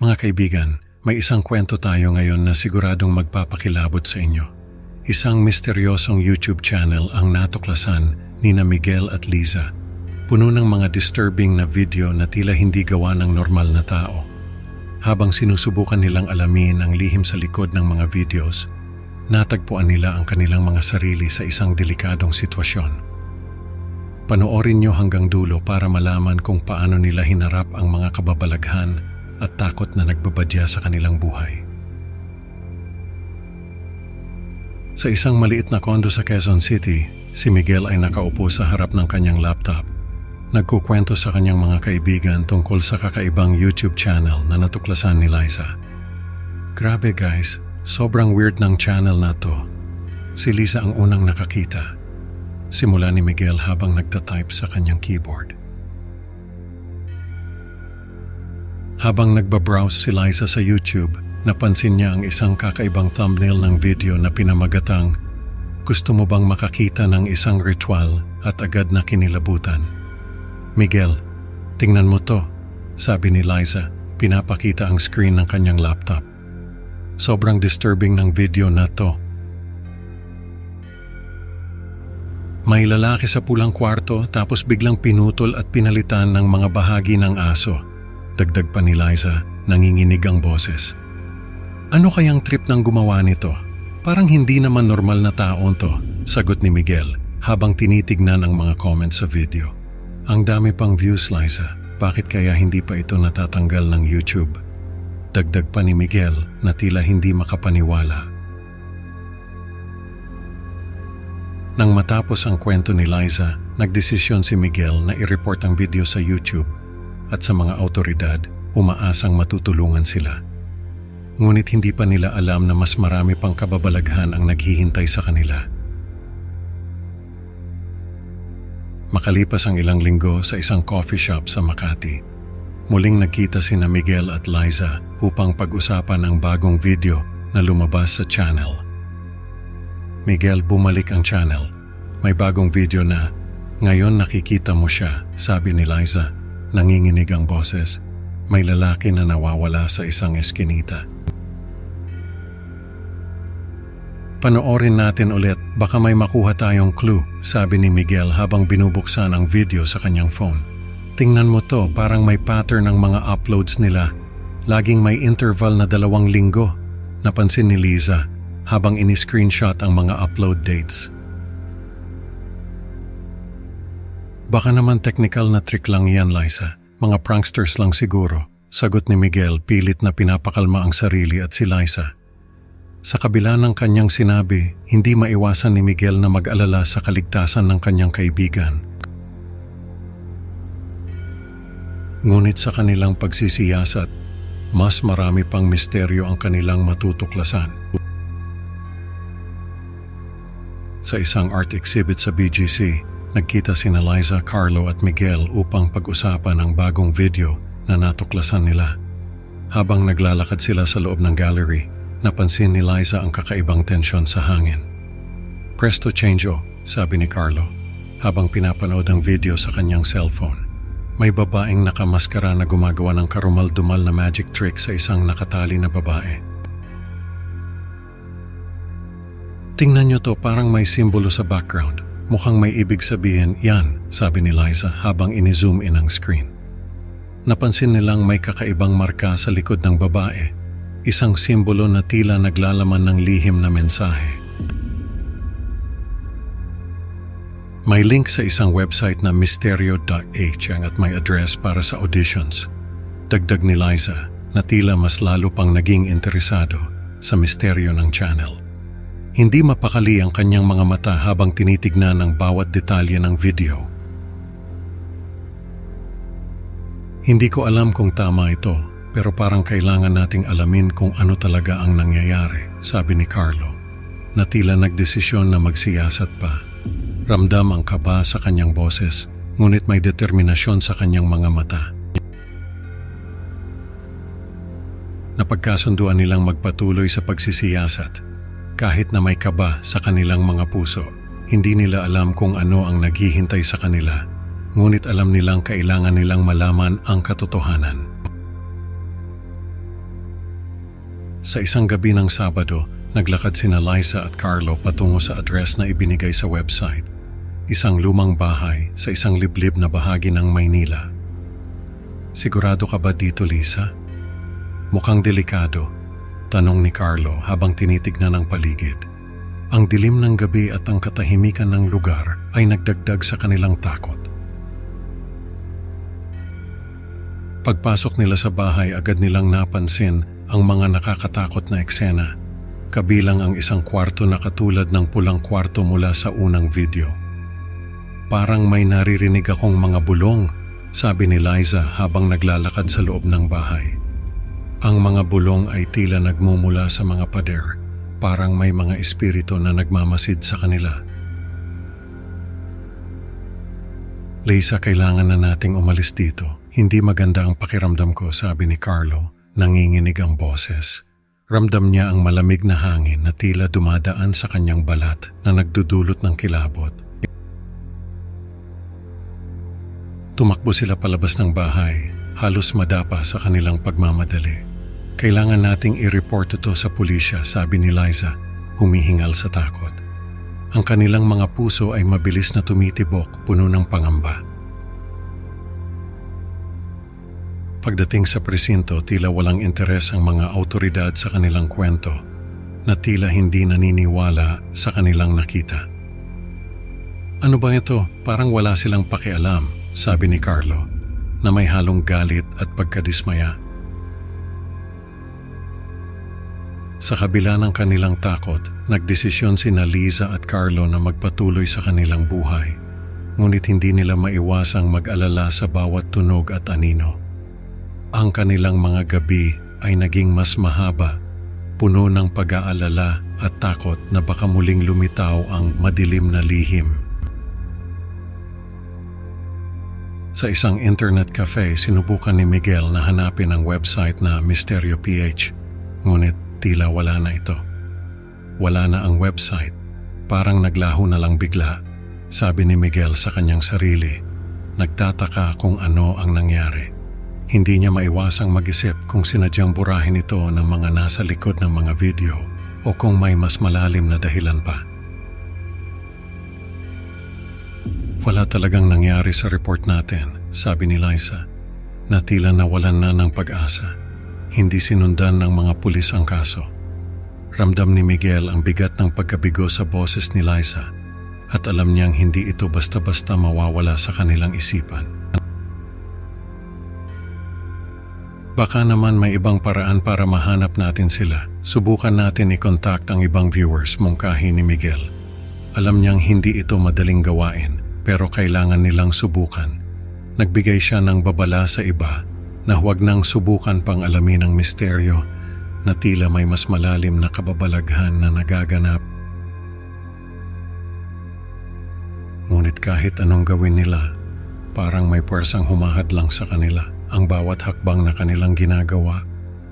Mga kaibigan, may isang kwento tayo ngayon na siguradong magpapakilabot sa inyo. Isang misteryosong YouTube channel ang natuklasan nina Miguel at Liza. Puno ng mga disturbing na video na tila hindi gawa ng normal na tao. Habang sinusubukan nilang alamin ang lihim sa likod ng mga videos, natagpuan nila ang kanilang mga sarili sa isang delikadong sitwasyon. Panoorin niyo hanggang dulo para malaman kung paano nila hinarap ang mga kababalaghan at takot na nagbabadya sa kanilang buhay. Sa isang maliit na kondo sa Quezon City, si Miguel ay nakaupo sa harap ng kanyang laptop. Nagkukwento sa kanyang mga kaibigan tungkol sa kakaibang YouTube channel na natuklasan ni Liza. Grabe guys, sobrang weird ng channel na to. Si Liza ang unang nakakita. Simula ni Miguel habang nagtatype sa kanyang keyboard. Habang nagbabrowse si Liza sa YouTube, napansin niya ang isang kakaibang thumbnail ng video na pinamagatang, "Gusto mo bang makakita ng isang ritual?" at agad na kinilabutan. "Miguel, tingnan mo to," sabi ni Liza, pinapakita ang screen ng kanyang laptop. Sobrang disturbing ng video na to. May lalaki sa pulang kwarto tapos biglang pinutol at pinalitan ng mga bahagi ng aso. Dagdag pa ni Liza, nanginginig ang boses. "Ano kayang trip ng gumawa nito? Parang hindi naman normal na taon to," sagot ni Miguel habang tinitignan ang mga comments sa video. "Ang dami pang views, Liza. Bakit kaya hindi pa ito natatanggal ng YouTube?" Dagdag pa ni Miguel na tila hindi makapaniwala. Nang matapos ang kwento ni Liza, nagdesisyon si Miguel na i-report ang video sa YouTube at sa mga awtoridad, umaasang matutulungan sila. Ngunit hindi pa nila alam na mas marami pang kababalaghan ang naghihintay sa kanila. Makalipas ang ilang linggo sa isang coffee shop sa Makati, muling nagkita sina Miguel at Liza upang pag-usapan ang bagong video na lumabas sa channel. "Miguel, bumalik ang channel. May bagong video na. Ngayon nakikita mo siya," sabi ni Liza. Nanginginig ang boses. "May lalaki na nawawala sa isang eskinita." "Panoorin natin ulit, baka may makuha tayong clue," sabi ni Miguel habang binubuksan ang video sa kanyang phone. "Tingnan mo to, parang may pattern ng mga uploads nila. Laging may interval na 2 linggo," napansin ni Liza habang ini-screenshot ang mga upload dates. "Baka naman technical na trick lang yan, Liza. Mga pranksters lang siguro," sagot ni Miguel pilit na pinapakalma ang sarili at si Liza. Sa kabila ng kanyang sinabi, hindi maiwasan ni Miguel na mag-alala sa kaligtasan ng kanyang kaibigan. Ngunit sa kanilang pagsisiyasat, mas marami pang misteryo ang kanilang matutuklasan. Sa isang art exhibit sa BGC, nagkita sina Liza, Carlo at Miguel upang pag-usapan ang bagong video na natuklasan nila. Habang naglalakad sila sa loob ng gallery, napansin ni Liza ang kakaibang tensyon sa hangin. "Presto changeo," sabi ni Carlo, habang pinapanood ang video sa kanyang cellphone. May babaeng nakamaskara na gumagawa ng karumal-dumal na magic trick sa isang nakatali na babae. "Tingnan niyo to, parang may simbolo sa background. Mukhang may ibig sabihin yan," sabi ni Liza habang ini-zoom in ang screen. Napansin nilang may kakaibang marka sa likod ng babae, isang simbolo na tila naglalaman ng lihim na mensahe. May link sa isang website na mysterio.h at may address para sa auditions. Dagdag ni Liza na tila mas lalo pang naging interesado sa misteryo ng channel. Hindi mapakali ang kanyang mga mata habang tinitignan ang bawat detalye ng video. "Hindi ko alam kung tama ito, pero parang kailangan nating alamin kung ano talaga ang nangyayari," sabi ni Carlo, na tila nagdesisyon na magsiyasat pa. Ramdam ang kaba sa kanyang boses, ngunit may determinasyon sa kanyang mga mata. Napagkasunduan nilang magpatuloy sa pagsisiyasat. Kahit na may kaba sa kanilang mga puso, hindi nila alam kung ano ang naghihintay sa kanila, ngunit alam nilang kailangan nilang malaman ang katotohanan. Sa isang gabi ng Sabado, naglakad sina Liza at Carlo patungo sa address na ibinigay sa website. Isang lumang bahay sa isang liblib na bahagi ng Maynila. "Sigurado ka ba dito, Liza?" "Mukhang delikado," tanong ni Carlo habang tinitignan ang paligid. Ang dilim ng gabi at ang katahimikan ng lugar ay nagdagdag sa kanilang takot. Pagpasok nila sa bahay, agad nilang napansin ang mga nakakatakot na eksena, kabilang ang isang kwarto na katulad ng pulang kwarto mula sa unang video. "Parang may naririnig akong mga bulong," sabi ni Liza habang naglalakad sa loob ng bahay. Ang mga bulong ay tila nagmumula sa mga pader, parang may mga espiritu na nagmamasid sa kanila. "Liza, kailangan na nating umalis dito. Hindi maganda ang pakiramdam ko," sabi ni Carlo. Nanginginig ang boses. Ramdam niya ang malamig na hangin na tila dumadaan sa kanyang balat na nagdudulot ng kilabot. Tumakbo sila palabas ng bahay, halos madapa sa kanilang pagmamadali. "Kailangan nating i-report ito sa pulisya," sabi ni Liza, humihingal sa takot. Ang kanilang mga puso ay mabilis na tumitibok, puno ng pangamba. Pagdating sa presinto, tila walang interes ang mga awtoridad sa kanilang kwento, na tila hindi naniniwala sa kanilang nakita. "Ano ba ito? Parang wala silang pakialam," sabi ni Carlo, na may halong galit at pagkadismaya. Sa kabila ng kanilang takot, nagdesisyon sina Liza at Carlo na magpatuloy sa kanilang buhay, ngunit hindi nila maiwasang mag-alala sa bawat tunog at anino. Ang kanilang mga gabi ay naging mas mahaba, puno ng pag-aalala at takot na baka muling lumitaw ang madilim na lihim. Sa isang internet cafe, sinubukan ni Miguel na hanapin ang website na Misteryo PH, ngunit tila wala na ito. Wala na ang website, parang naglaho na lang bigla, sabi ni Miguel sa kanyang sarili. Nagtataka kung ano ang nangyari. Hindi niya maiwasang mag-isip kung sinadyang burahin ito ng mga nasa likod ng mga video o kung may mas malalim na dahilan pa. "Wala talagang nangyari sa report natin," sabi ni Liza, na tila nawalan na ng pag-asa. Hindi sinundan ng mga pulis ang kaso. Ramdam ni Miguel ang bigat ng pagkabigo sa boses ni Liza at alam niyang hindi ito basta-basta mawawala sa kanilang isipan. "Baka naman may ibang paraan para mahanap natin sila. Subukan natin i-contact ang ibang viewers," mungkahi ni Miguel. Alam niyang hindi ito madaling gawain, pero kailangan nilang subukan. Nagbigay siya ng babala sa iba na huwag nang subukan pang alamin ang misteryo na tila may mas malalim na kababalaghan na nagaganap. Ngunit kahit anong gawin nila, parang may puwersang humahadlang sa kanila. Ang bawat hakbang na kanilang ginagawa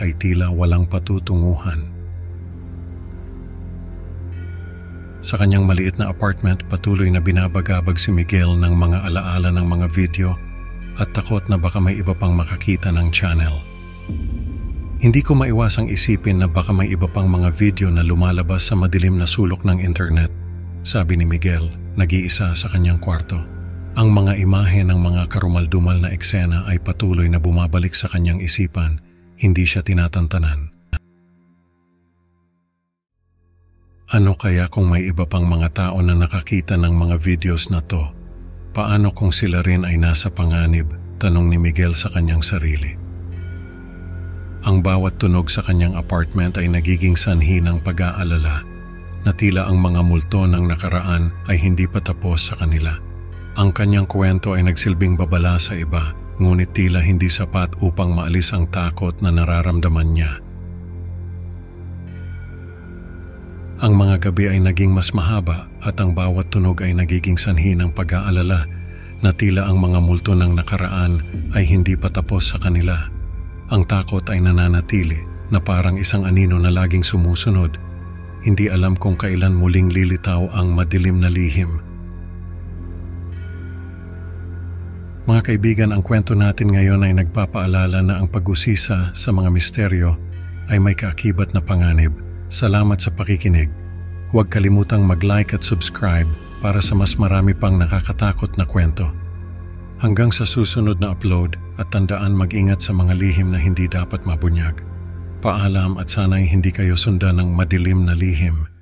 ay tila walang patutunguhan. Sa kanyang maliit na apartment, patuloy na binabagabag si Miguel ng mga alaala ng mga video at takot na baka may iba pang makakita ng channel. "Hindi ko maiwasang isipin na baka may iba pang mga video na lumalabas sa madilim na sulok ng internet," sabi ni Miguel, nag-iisa sa kanyang kwarto. Ang mga imahe ng mga karumaldumal na eksena ay patuloy na bumabalik sa kanyang isipan, hindi siya tinatantanan. Ano kaya kung may iba pang mga tao na nakakita ng mga videos na to? Paano kung sila rin ay nasa panganib? Tanong ni Miguel sa kanyang sarili. Ang bawat tunog sa kanyang apartment ay nagiging sanhi ng pag-aalala, na tila ang mga multo ng nakaraan ay hindi pa tapos sa kanila. Ang kanyang kwento ay nagsilbing babala sa iba, ngunit tila hindi sapat upang maalis ang takot na nararamdaman niya. Ang mga gabi ay naging mas mahaba at ang bawat tunog ay nagiging sanhi ng pag-aalala na tila ang mga multo ng nakaraan ay hindi pa tapos sa kanila. Ang takot ay nananatili na parang isang anino na laging sumusunod. Hindi alam kung kailan muling lilitaw ang madilim na lihim. Mga kaibigan, ang kwento natin ngayon ay nagpapaalala na ang pag-usisa sa mga misteryo ay may kaakibat na panganib. Salamat sa pakikinig. Huwag kalimutang mag-like at subscribe para sa mas marami pang nakakatakot na kwento. Hanggang sa susunod na upload, at tandaan mag-ingat sa mga lihim na hindi dapat mabunyag. Paalam at sana'y hindi kayo sundan ng madilim na lihim.